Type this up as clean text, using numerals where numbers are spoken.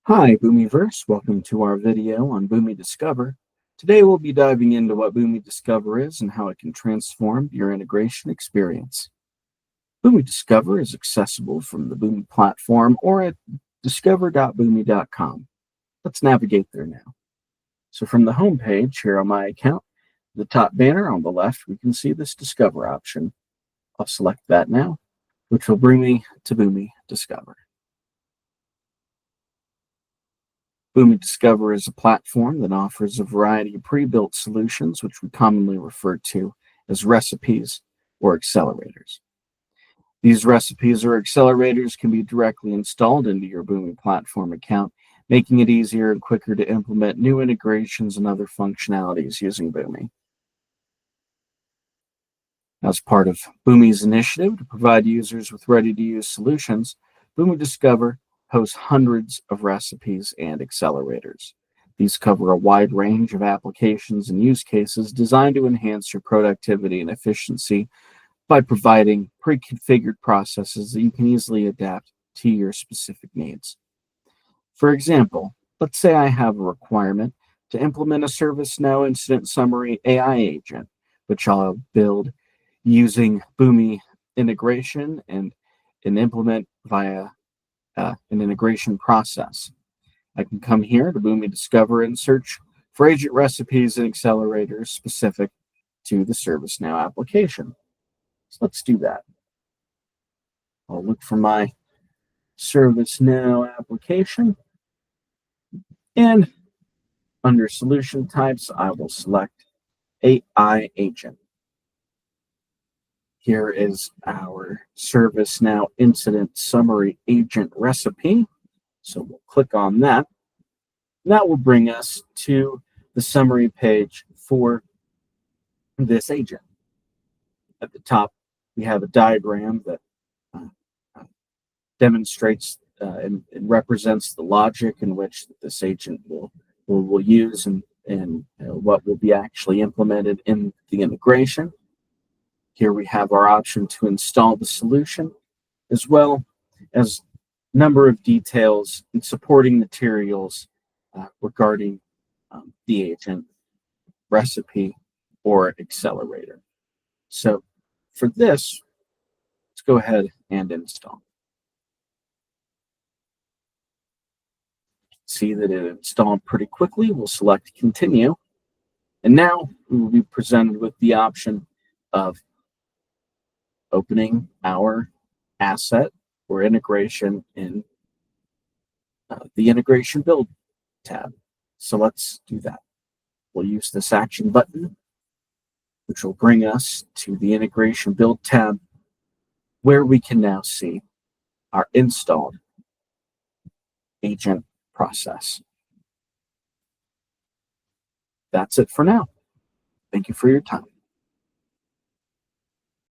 Hi, Boomiverse. Welcome to our video on Boomi Discover. Today we'll be diving into what Boomi Discover is and how it can transform your integration experience. Boomi Discover is accessible from the Boomi platform or at discover.boomi.com. Let's navigate there now. So from the home page here on my account, the top banner on the left, we can see this Discover option. I'll select that now, which will bring me to Boomi Discover. Boomi Discover is a platform that offers a variety of pre-built solutions, which we commonly refer to as recipes or accelerators. These recipes or accelerators can be directly installed into your Boomi platform account, making it easier and quicker to implement new integrations and other functionalities using Boomi. As part of Boomi's initiative to provide users with ready-to-use solutions, Boomi Discover hosts hundreds of recipes and accelerators. These cover a wide range of applications and use cases designed to enhance your productivity and efficiency by providing pre-configured processes that you can easily adapt to your specific needs. For example, let's say I have a requirement to implement a ServiceNow incident summary AI agent, which I'll build using Boomi integration and implement via an integration process. I can come here to Boomi Discover and search for agent recipes and accelerators specific to the ServiceNow application. So let's do that. I'll look for my ServiceNow application, and under solution types, I will select AI agent. Here is our ServiceNow incident summary agent recipe. So we'll click on that. That will bring us to the summary page for this agent. At the top, we have a diagram that demonstrates and represents the logic in which this agent will use and what will be actually implemented in the integration. Here we have our option to install the solution, as well as a number of details and supporting materials regarding the agent, recipe, or accelerator. So for this, let's go ahead and install. See that it installed pretty quickly. We'll select continue. And now we will be presented with the option of opening our asset or integration in the integration build tab. So let's do that. We'll use this action button, which will bring us to the integration build tab, where we can now see our installed agent process. That's it for now. Thank you for your time.